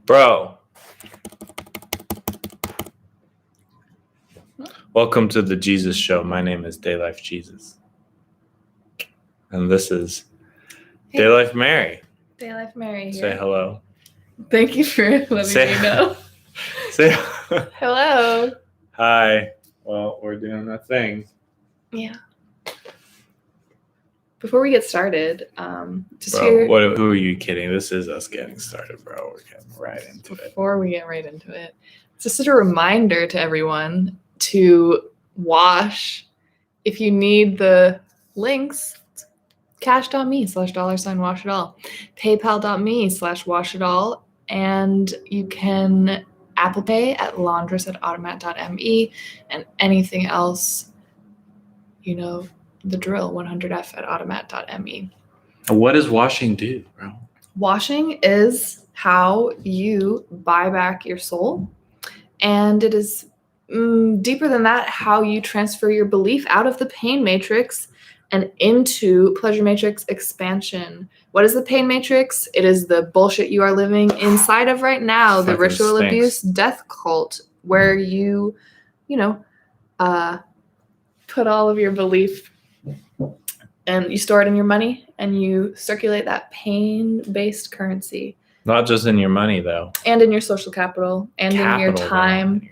Bro. Welcome to the Jesus Show. My name is Daylife Jesus. And this is Daylife Mary. Daylife Mary here. Say hello. Thank you for letting me know. Say hello. Hi. Well, we're doing a thing. Yeah. Before we get started, who are you kidding? This is us getting started, bro. We're getting right into it. Before we get right into it, just a reminder to everyone to wash. If you need the links, cash.me/$washitall, paypal.me/washitall, and you can Apple Pay at laundruss@automat.me, and anything else, you know, the drill, 100F at automat.me. What does washing do, bro? Washing is how you buy back your soul, and it is deeper than that, how you transfer your belief out of the pain matrix and into pleasure matrix expansion. What is the pain matrix? It is the bullshit you are living inside of right now, the ritual abuse death cult, where you put all of your belief and you store it in your money and you circulate that pain-based currency. Not just in your money, though. And in your social capital and in your time.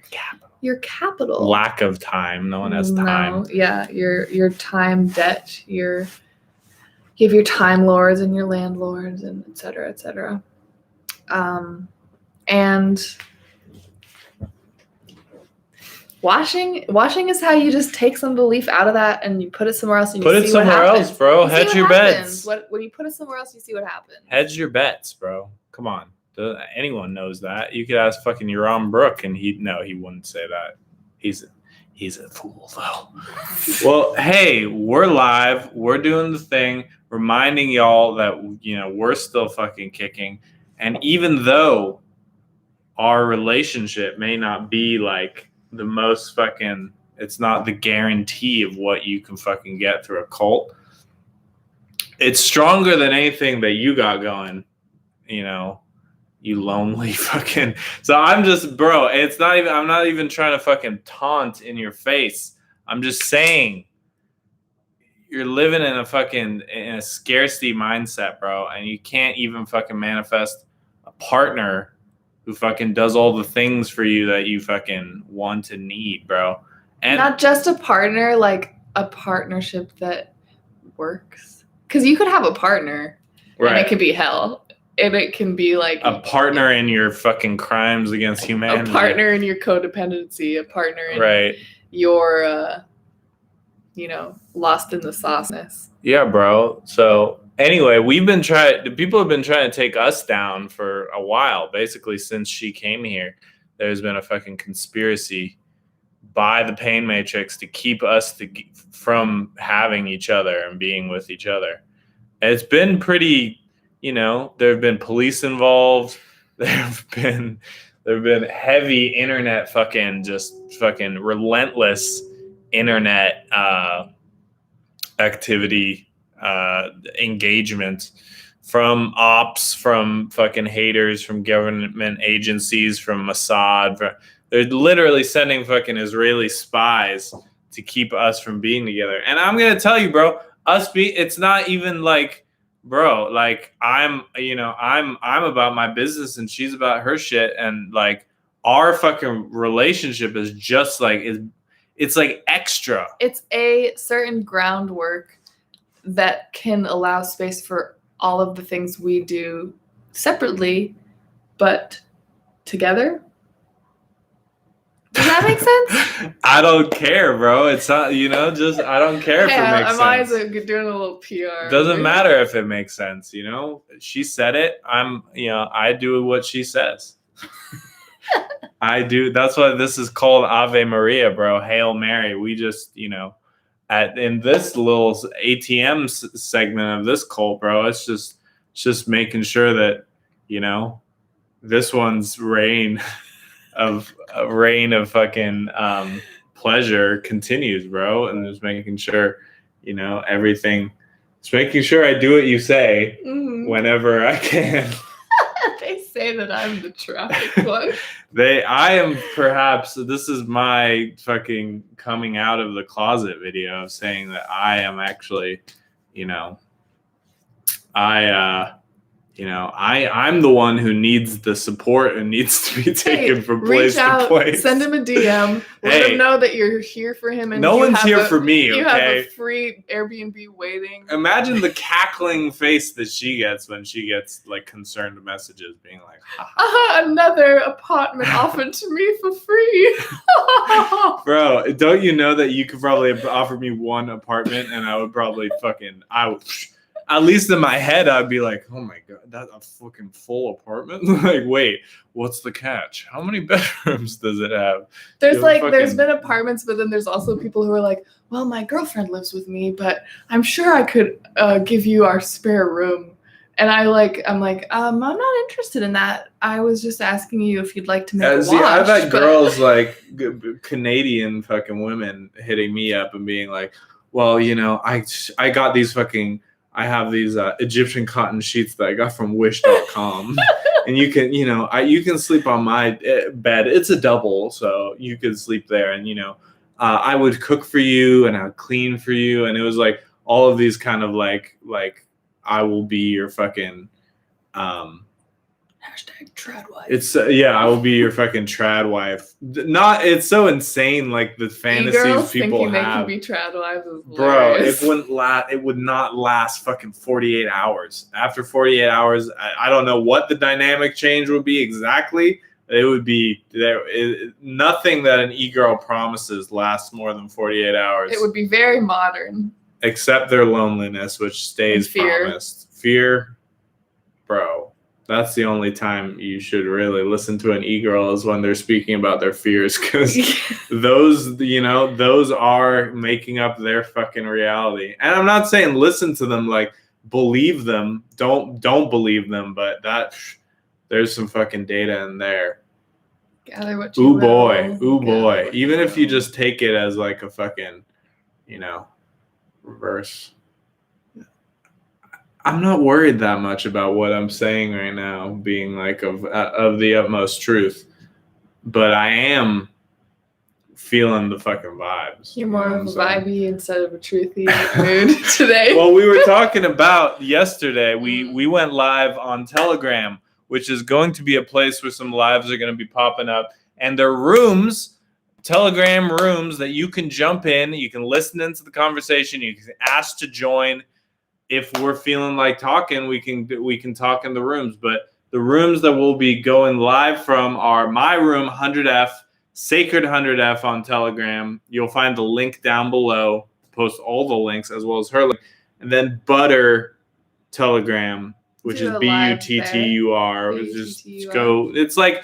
Your capital. Lack of time. No one has time. No, yeah, your time debt. You have your time lords and your landlords and et cetera, et cetera. And washing is how you just take some belief out of that and you put it somewhere else and you see what happens. Put it somewhere else, bro. Hedge your bets. When you put it somewhere else, you see what happens. Hedge your bets, bro. Come on. Anyone knows that. You could ask fucking Yaron Brook and he wouldn't say that. He's a fool though. Well, hey, we're live. We're doing the thing, reminding y'all that we're still fucking kicking. And even though our relationship may not be like the most fucking, it's not the guarantee of what you can fucking get through a cult. It's stronger than anything that you got going, you lonely fucking. So I'm just, bro, I'm not even trying to fucking taunt in your face. I'm just saying you're living in a scarcity mindset, bro. And you can't even fucking manifest a partner who fucking does all the things for you that you fucking want and need, bro. And not just a partner, like a partnership that works. Because you could have a partner and it could be hell. And it can be like a partner in your fucking crimes against humanity. A partner in your codependency. A partner in your, lost in the sauceness. Yeah, bro. So anyway, people have been trying to take us down for a while. Basically, since she came here, there's been a fucking conspiracy by the pain matrix to keep us from having each other and being with each other. And it's been pretty. There have been police involved. There have been heavy internet fucking relentless internet activity, engagement from ops, from fucking haters, from government agencies, from Mossad. They're literally sending fucking Israeli spies to keep us from being together. And I'm gonna tell you, bro, it's not even like. Bro, like I'm about my business and she's about her shit, and like our fucking relationship is just like it's like extra. It's a certain groundwork that can allow space for all of the things we do separately, but together. Does that make sense? I don't care, bro. It's not, I don't care if it makes sense. I'm always doing a little PR. Doesn't matter if it makes sense, She said it. I do what she says. I do. That's why this is called Ave Maria, bro. Hail Mary. We just, in this little ATM segment of this cult, bro, it's just making sure that, this one's reign of fucking pleasure continues, bro, and just making sure everything is Just making sure I do what you say Mhm. whenever I can. They say that I'm the traffic one. I am perhaps, this is my fucking coming out of the closet video of saying that I am actually, you know, I'm the one who needs the support and needs to be taken from place reach out, to place. send him a DM, let him know that you're here for him, and no one's here for me. You okay? have a free Airbnb waiting. Imagine the cackling face that she gets when she gets like concerned messages, being like, another apartment offered to me for free. Bro, don't you know that you could probably offer me one apartment and I would probably at least in my head, I'd be like, oh my God, that's a fucking full apartment? Like, wait, what's the catch? How many bedrooms does it have? There's been apartments, but then there's also people who are like, well, my girlfriend lives with me, but I'm sure I could give you our spare room. And I'm like, I'm not interested in that. I was just asking you if you'd like to make a wash. I've had girls like Canadian fucking women hitting me up and being like, well, I got these fucking, I have these Egyptian cotton sheets that I got from wish.com and you can sleep on my bed. It's a double, so you could sleep there. And, I would cook for you and I would clean for you. And it was like all of these kind of like I will be your fucking, hashtag trad wife. It's I will be your fucking trad wife. It's so insane, like the fantasies people have. They can be trad wives is bro. hilarious. It would not last fucking 48 hours. After 48 hours, I don't know what the dynamic change would be exactly. It would be there. Nothing that an e-girl promises lasts more than 48 hours. It would be very modern, except their loneliness, which stays promised. Fear, bro. That's the only time you should really listen to an e-girl is when they're speaking about their fears, because those are making up their fucking reality. And I'm not saying listen to them, like believe them. Don't believe them, but there's some fucking data in there. Gather what you will. Ooh boy. Even if you just take it as like a fucking, reverse. I'm not worried that much about what I'm saying right now being like of the utmost truth, but I am feeling the fucking vibes. You're more of a vibey instead of a truthy mood today. Well, we were talking about yesterday. We went live on Telegram, which is going to be a place where some lives are going to be popping up, and they're rooms, Telegram rooms that you can jump in, you can listen into the conversation, you can ask to join. If we're feeling like talking, we can talk in the rooms. But the rooms that we'll be going live from are my room 100F, Sacred 100F on Telegram. You'll find the link down below. Post all the links as well as her link. And then Butter Telegram, which is BUTTUR. Just go. It's like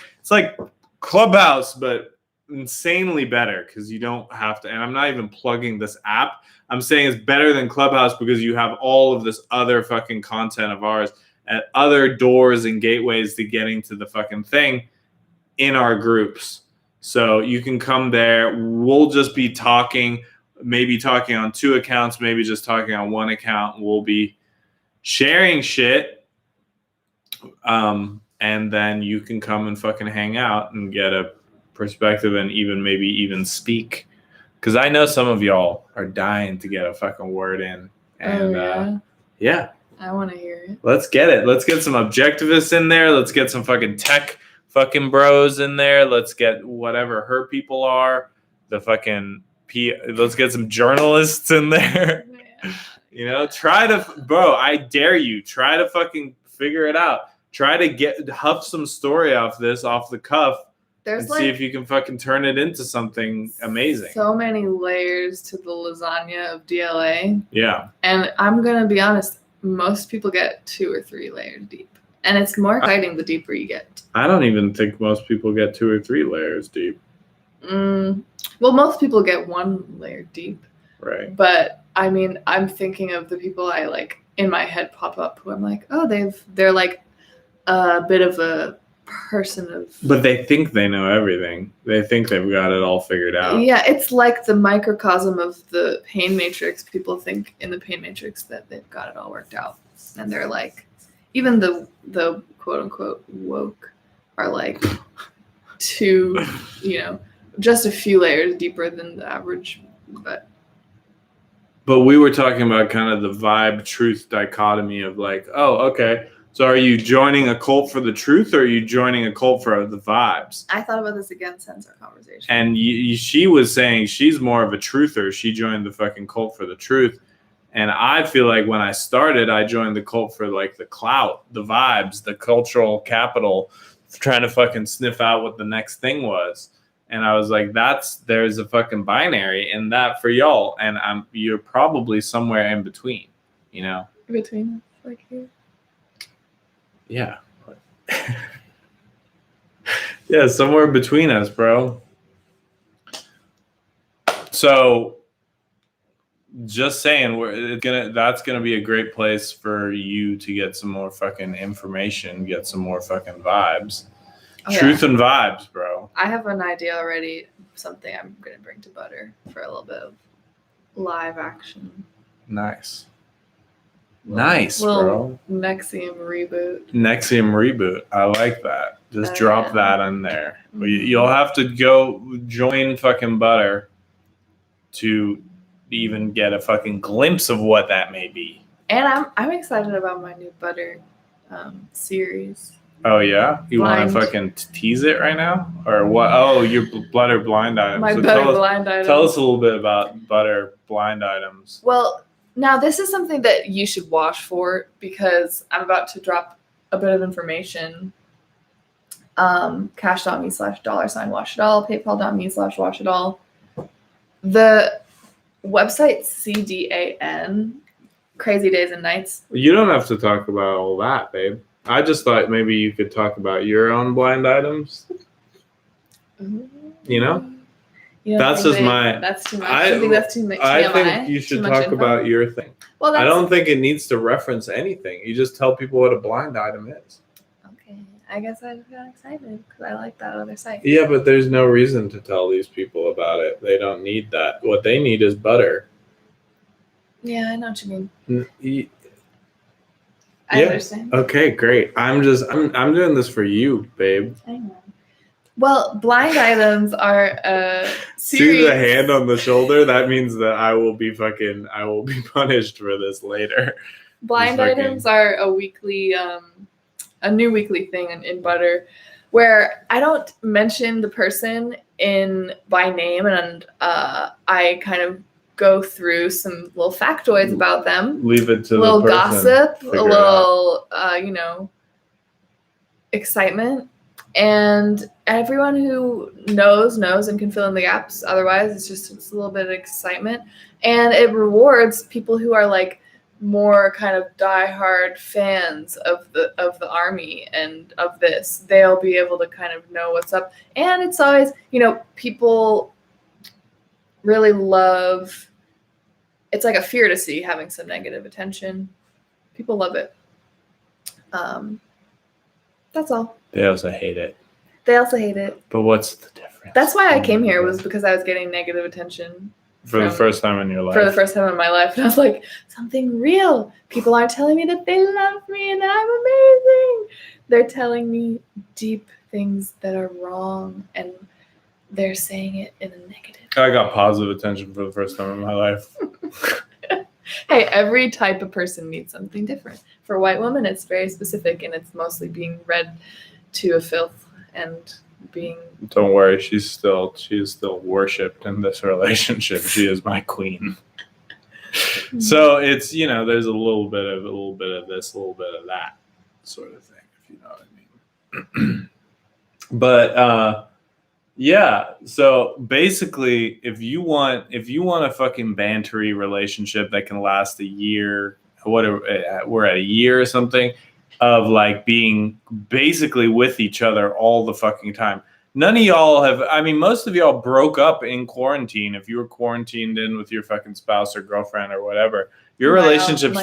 Clubhouse, but insanely better because you don't have to. And I'm not even plugging this app. I'm saying it's better than Clubhouse because you have all of this other fucking content of ours at other doors and gateways to getting to the fucking thing in our groups. So you can come there. We'll just be talking, maybe talking on 2 accounts, maybe just talking on 1 account. We'll be sharing shit. And then you can come and fucking hang out and get a perspective and maybe even speak. Because I know some of y'all are dying to get a fucking word in. And yeah. I want to hear it. Let's get it. Let's get some objectivists in there. Let's get some fucking tech fucking bros in there. Let's get whatever her people are. Let's get some journalists in there. Yeah. Bro, I dare you. Try to fucking figure it out. Try to huff some story off the cuff. And see if you can fucking turn it into something amazing. So many layers to the lasagna of DLA. Yeah. And I'm going to be honest, most people get 2 or 3 layers deep. And it's more exciting the deeper you get. I don't even think most people get 2 or 3 layers deep. Well, most people get 1 layer deep. Right. But I mean, I'm thinking of the people I like in my head pop up who I'm like, oh, they're like a bit of a person of. But they think they know everything. They think they've got it all figured out. Yeah, it's like the microcosm of the pain matrix. People think in the pain matrix that they've got it all worked out, and they're like, even the quote unquote woke are like two, just a few layers deeper than the average. But we were talking about kind of the vibe truth dichotomy of like, oh, okay. So are you joining a cult for the truth, or are you joining a cult for the vibes? I thought about this again since our conversation. And she was saying she's more of a truther. She joined the fucking cult for the truth. And I feel like when I started, I joined the cult for like the clout, the vibes, the cultural capital, trying to fucking sniff out what the next thing was. And I was like, there's a fucking binary in that for y'all. And you're probably somewhere in between, Between, like here. Yeah. Yeah, somewhere between us, bro. So just saying, that's gonna be a great place for you to get some more fucking information, get some more fucking vibes. Truth and vibes, bro. I have an idea already, something I'm gonna bring to Butter for a little bit of live action. Nice. Nice, bro. Nexium reboot. I like that. Just drop that in there. You'll have to go join fucking Butter to even get a fucking glimpse of what that may be. And I'm excited about my new Butter series. Oh yeah, you want to fucking tease it right now, or what? Oh, your Butter blind items. My Butter blind items. Tell us a little bit about Butter blind items. Well, now this is something that you should watch for, because I'm about to drop a bit of information. Cash.me/$washitall, PayPal.me/washitall. The website CDAN, Crazy Days and Nights. You don't have to talk about all that, babe. I just thought maybe you could talk about your own blind items. That's just that's too much. I think that's too much. I think you should talk about your thing. Well, I don't think it needs to reference anything. You just tell people what a blind item is. Okay, I guess I got excited because I like that other site. Yeah, but there's no reason to tell these people about it. They don't need that. What they need is butter. Yeah, I know what you mean. I understand. Okay, great. I'm doing this for you, babe. I know. Well, blind items are a series. See the hand on the shoulder? That means that I will be punished for this later. Blind items are a new weekly thing in Butter, where I don't mention the person by name, and I kind of go through some little factoids about them. Leave it to a little the person. Gossip, a little excitement. And everyone who knows and can fill in the gaps. Otherwise, it's a little bit of excitement. And it rewards people who are like more kind of diehard fans of the army and of this. They'll be able to kind of know what's up. And it's always, people really love, it's like a fear to see having some negative attention. People love it. That's all. They also hate it. But what's the difference? That's why I came here, was because I was getting negative attention. For the first time in your life. For the first time in my life. And I was like, something real. People aren't telling me that they love me and I'm amazing. They're telling me deep things that are wrong, and they're saying it in a negative. I got positive attention for the first time in my life. Hey, every type of person needs something different. For a white woman, it's very specific, and it's mostly being read to a filth and being. Don't worry, she is still worshipped in this relationship. She is my queen. So it's there's a little bit of this, a little bit of that sort of thing, if you know what I mean. But yeah, so basically, if you want a fucking bantery relationship that can last a year, we're at a year or something, of like being basically with each other all the fucking time. None of y'all most of y'all broke up in quarantine. If you were quarantined in with your fucking spouse or girlfriend or whatever, your relationships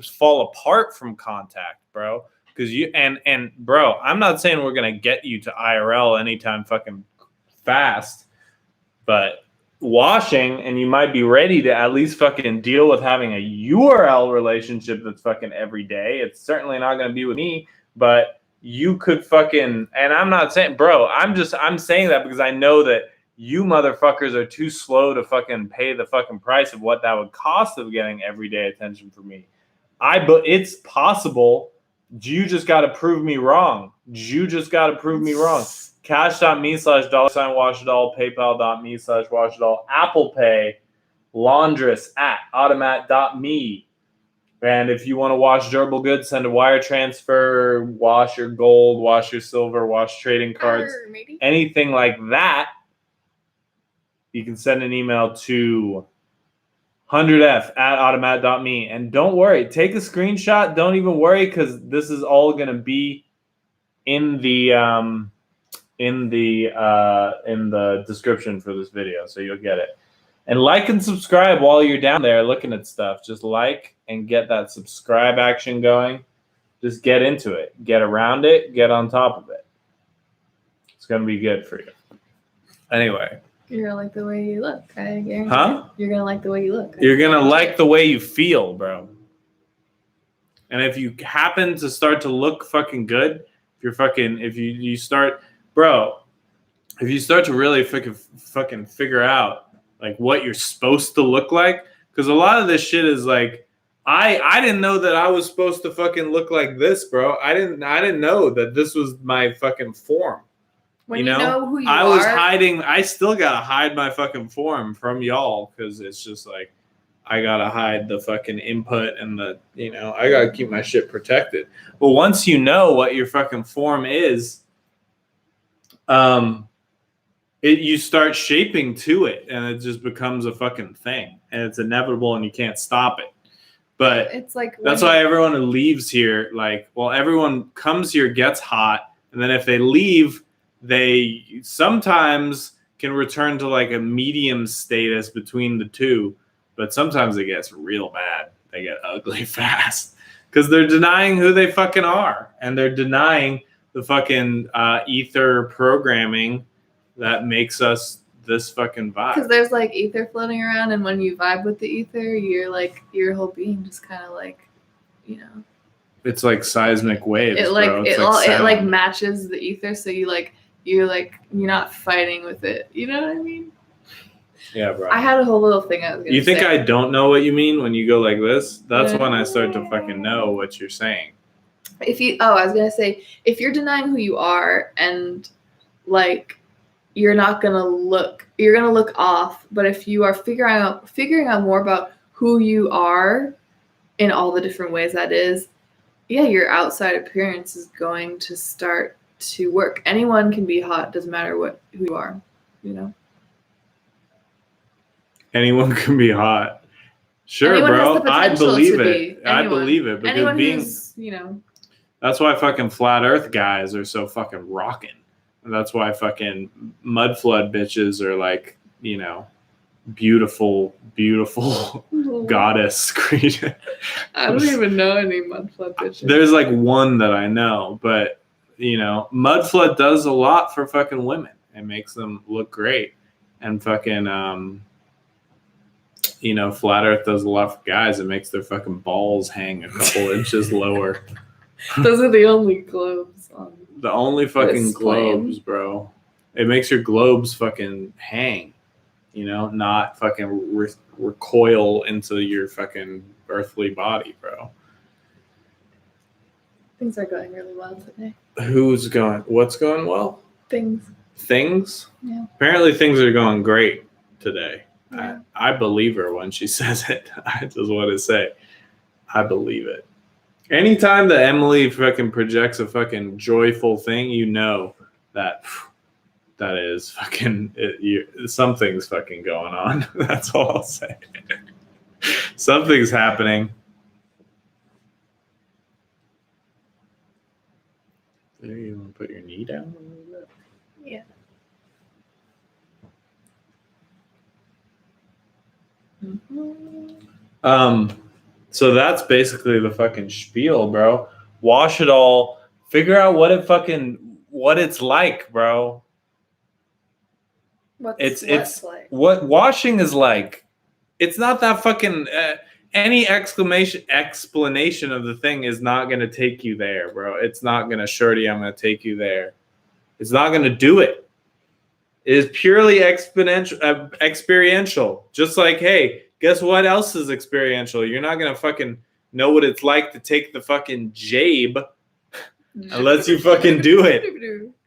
fall apart from contact, bro. because and bro, I'm not saying we're gonna get you to IRL anytime fucking fast, but washing, and you might be ready to at least fucking deal with having a URL relationship that's fucking every day. It's certainly not gonna be with me, but you could fucking, and I'm not saying, bro, I'm saying that because I know that you motherfuckers are too slow to fucking pay the fucking price of what that would cost of getting everyday attention from me. But it's possible. You just got to prove me wrong. Cash.me/$washdoll, PayPal.me/washdoll, Apple Pay, laundruss @automat.me. And if you want to wash durable goods, send a wire transfer, wash your gold, wash your silver, wash trading cards, anything like that. You can send an email to 100f@automat.me. And don't worry, take a screenshot. Don't even worry, because this is all going to be in the description for this video, so you'll get it. And like and subscribe while you're down there looking at stuff. Just like and get that subscribe action going. Just get into it. Get around it. Get on top of it. It's going to be good for you. Anyway. You're going to like the way you look. I guarantee. Huh? You're going to like the way you look. You're going to like the way you feel, bro. And if you happen to start to look fucking good, if you start to really fucking figure out like what you're supposed to look like, because a lot of this shit is like, I didn't know that I was supposed to fucking look like this, bro. I didn't know that this was my fucking form. When you know who you I are. was hiding. I still gotta hide my fucking form from y'all, because it's just like I gotta hide the fucking input and the, I gotta keep my shit protected. But once you know what your fucking form is, you start shaping to it, and it just becomes a fucking thing, and it's inevitable, and you can't stop it. But it's like that's why everyone who leaves here, everyone comes here, gets hot, and then if they leave, they sometimes can return to like a medium status between the two, but sometimes it gets real bad. They get ugly fast because they're denying who they fucking are, and they're denying the fucking ether programming that makes us this fucking vibe. Because there's like ether floating around, and when you vibe with the ether, you're like, your whole being just kind of like, it's like seismic waves. It like bro. it like matches the ether, so you're not fighting with it. You know what I mean? Yeah, bro. I had a whole little thing I was gonna You think say. I don't know what you mean when you go like this? That's when I start to fucking know what you're saying. I was gonna say, if you're denying who you are, and like you're gonna look off, but if you are figuring out more about who you are in all the different ways that is, yeah, your outside appearance is going to start to work. Anyone can be hot, doesn't matter who you are, Anyone can be hot. Sure, Anyone has the bro. I potential believe to it. be. I Anyone. believe it. Because Anyone who's, that's why fucking flat earth guys are so fucking rocking. And that's why fucking mud flood bitches are like, beautiful, beautiful goddess creature. I don't even know any mud flood bitches. There's like one that I know, but mud flood does a lot for fucking women. It makes them look great. And fucking flat earth does a lot for guys. It makes their fucking balls hang a couple inches lower. Those are the only globes on the only fucking this globes, bro. It makes your globes fucking hang, not fucking recoil into your fucking earthly body, bro. Things are going really well today. What's going well? Things? Yeah. Apparently things are going great today. Yeah. I believe her when she says it. I just want to say, I believe it. Anytime that Emily fucking projects a fucking joyful thing, that is fucking something's fucking going on. That's all I'll say. Something's happening. There, you want to put your knee down a little bit? Yeah. So that's basically the fucking spiel, bro. wash it all, figure out what it's like, bro. What's like? What washing is like. It's not that fucking any explanation of the thing is not going to take you there, bro. It's not going to shorty, I'm going to take you there. It's not going to do it. It is purely experiential. Just like, hey, guess what else is experiential? You're not going to fucking know what it's like to take the fucking jabe unless you fucking do it.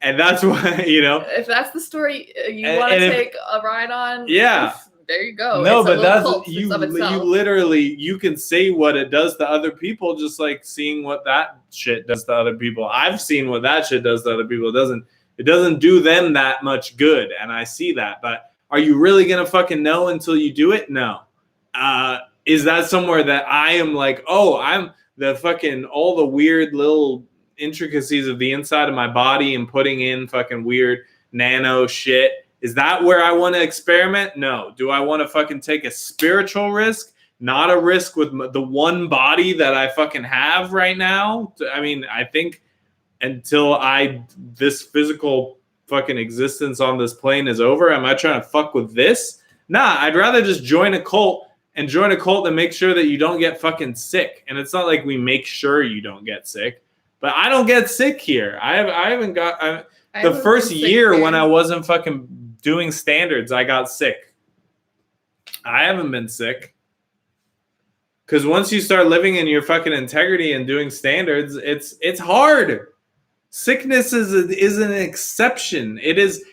And that's why, If that's the story you want to take a ride on, yeah. There you go. No, it's but that's you literally you can see what it does to other people, just like seeing what that shit does to other people. I've seen what that shit does to other people. It doesn't do them that much good, and I see that. But are you really gonna fucking know until you do it? No. Is that somewhere that I am like, oh, I'm the fucking all the weird little intricacies of the inside of my body and putting in fucking weird nano shit? Is that where I want to experiment? No. Do I want to fucking take a spiritual risk? Not a risk with the one body that I fucking have right now? I mean, I think until this physical fucking existence on this plane is over, am I trying to fuck with this? Nah, I'd rather just join a cult and make sure that you don't get fucking sick. And it's not like we make sure you don't get sick, but I don't get sick here. I haven't got... The first year when I wasn't fucking doing standards, I got sick. I haven't been sick. Because once you start living in your fucking integrity and doing standards, it's hard. Sickness is an exception. It is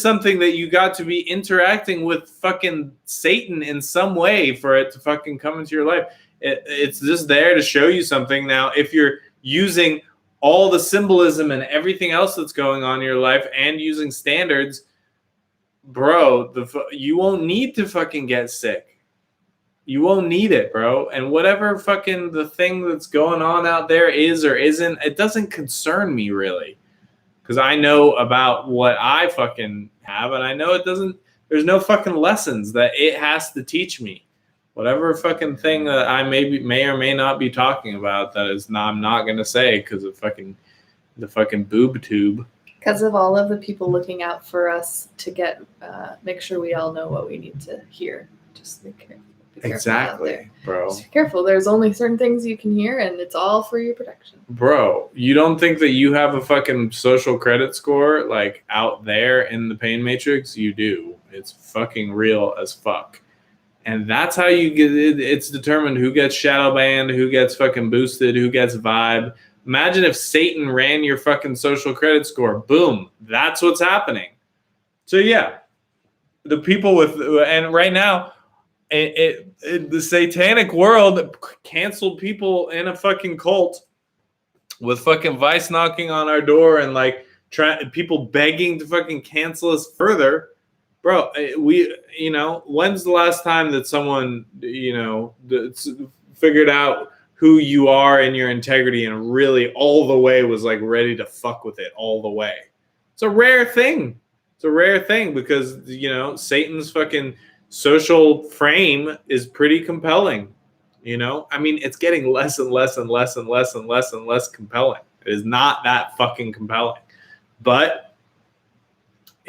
something that you got to be interacting with fucking Satan in some way for it to fucking come into your life. It's just there to show you something. Now, if you're using all the symbolism and everything else that's going on in your life and using standards, bro, you won't need to fucking get sick. You won't need it, bro. And whatever fucking the thing that's going on out there is or isn't, it doesn't concern me really. Because I know about what I fucking have, and I know there's no fucking lessons that it has to teach me. Whatever fucking thing that I may or may not be talking about, I'm not gonna say because of the fucking boob tube. Because of all of the people looking out for us to make sure we all know what we need to hear. Just be careful. Exactly, bro. Just be careful. There's only certain things you can hear, and it's all for your protection. Bro, you don't think that you have a fucking social credit score like out there in the pain matrix? You do. It's fucking real as fuck. And that's how you get it. It's determined who gets shadow banned, who gets fucking boosted, who gets vibe. Imagine if Satan ran your fucking social credit score. Boom. That's what's happening. So yeah, the people and right now, the satanic world canceled people in a fucking cult with fucking Vice knocking on our door and like people begging to fucking cancel us further. Bro, when's the last time that someone, figured out who you are and your integrity and really all the way was like ready to fuck with it all the way? It's a rare thing. It's a rare thing because, Satan's fucking social frame is pretty compelling. I mean, it's getting less and less and less and less and less and less compelling. It is not that fucking compelling. But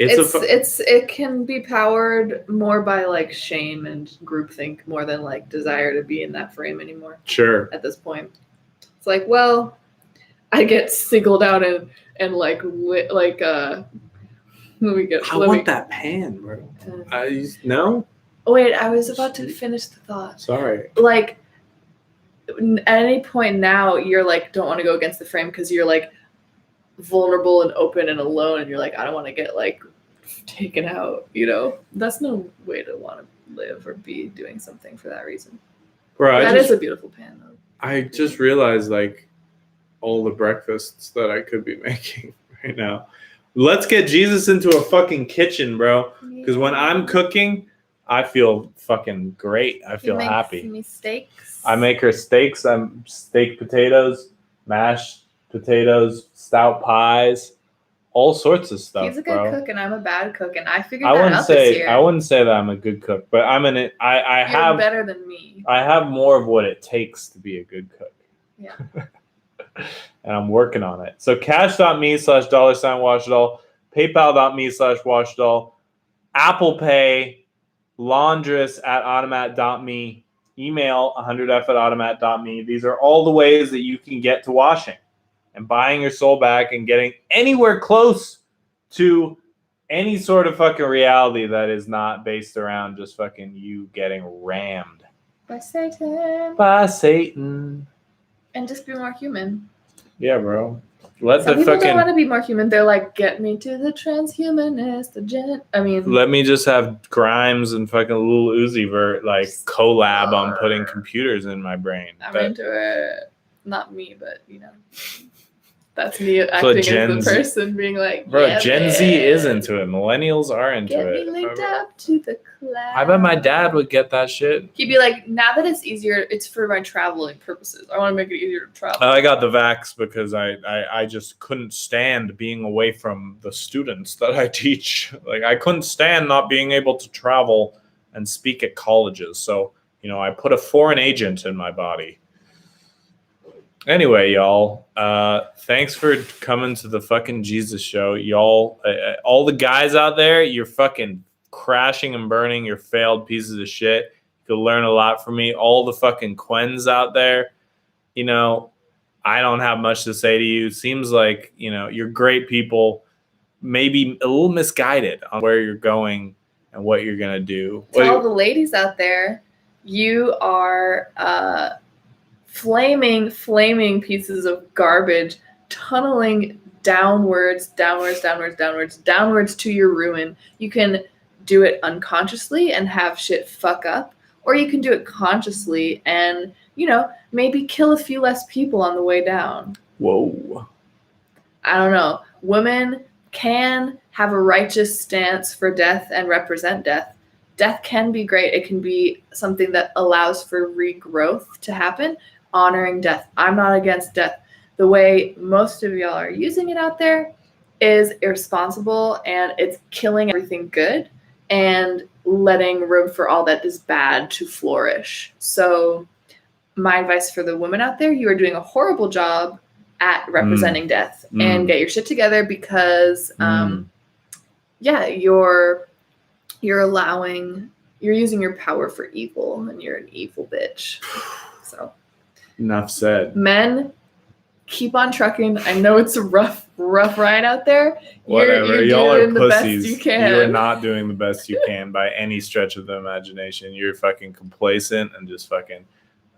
it can be powered more by like shame and groupthink more than like desire to be in that frame anymore. Sure. At this point, it's like, well, I get singled out and like let me get. I want that pan, bro. No. Wait, I was about to finish the thought. Sorry. Like, at any point now, you're like, don't want to go against the frame because you're like vulnerable and open and alone, and you're like, I don't want to get like taken out. That's no way to want to live or be doing something for that reason. Bro, that is a beautiful pan, though. I just realized like all the breakfasts that I could be making right now. Let's get Jesus into a fucking kitchen, bro. Because when I'm cooking, I feel fucking great. I feel happy. Me steaks. I make her steaks. I'm steak potatoes, mashed potatoes, stout pies, all sorts of stuff. He's a good cook, and I'm a bad cook, and I figured that out this year. I wouldn't say that I'm a good cook, but I'm in it. You're have better than me. I have more of what it takes to be a good cook. Yeah. And I'm working on it. So cash.me/$washdoll, paypal.me/washdoll, Apple Pay, laundruss@automat.me, email 100f@automat.me. These are all the ways that you can get to washing and buying your soul back and getting anywhere close to any sort of fucking reality that is not based around just fucking you getting rammed By Satan. by Satan. And just be more human. Yeah, bro. Let Some the people fucking don't want to be more human. They're like, get me to the transhumanist, let me just have Grimes and fucking Lil Uzi Vert like collab on putting computers in my brain. I'm into it. Not me, but that's me acting as the person being like, bro, yeah, Gen man. Z is into it. Millennials are into Get it. me linked up to the cloud. I bet my dad would get that shit. He'd be like, now that it's easier, it's for my traveling purposes. I want to make it easier to travel. I got the vax because I just couldn't stand being away from the students that I teach. Like I couldn't stand not being able to travel and speak at colleges. So, I put a foreign agent in my body. Anyway, y'all, thanks for coming to the fucking Jesus show. Y'all, all the guys out there, you're fucking crashing and burning. You're failed pieces of shit. You could learn a lot from me. All the fucking Quens out there, I don't have much to say to you. Seems like, you're great people, maybe a little misguided on where you're going and what you're going to do. To all the ladies out there, you are flaming pieces of garbage tunneling downwards to your ruin. You can do it unconsciously and have shit fuck up, or you can do it consciously and maybe kill a few less people on the way down. Whoa. I don't know. Women can have a righteous stance for death and represent death. Death can be great. It can be something that allows for regrowth to happen. Honoring death. I'm not against death. The way most of y'all are using it out there is irresponsible, and it's killing everything good and letting room for all that is bad to flourish. So my advice for the women out there, you are doing a horrible job at representing death, and get your shit together because you're using your power for evil, and you're an evil bitch. So enough said. Men, keep on trucking. I know it's a rough ride out there. Whatever. You're Y'all doing are the pussies. best you can. You are not doing the best you can by any stretch of the imagination. You're fucking complacent and just fucking,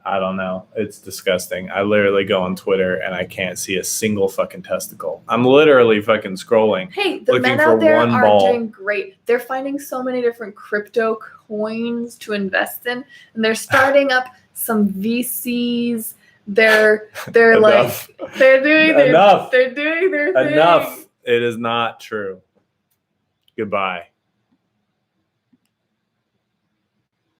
I don't know. It's disgusting. I literally go on Twitter and I can't see a single fucking testicle. I'm literally fucking scrolling. Hey, the men out there are doing great. They're finding so many different crypto coins to invest in, and they're starting up some VCs. They're like they're doing their thing. Enough. It is not true. Goodbye.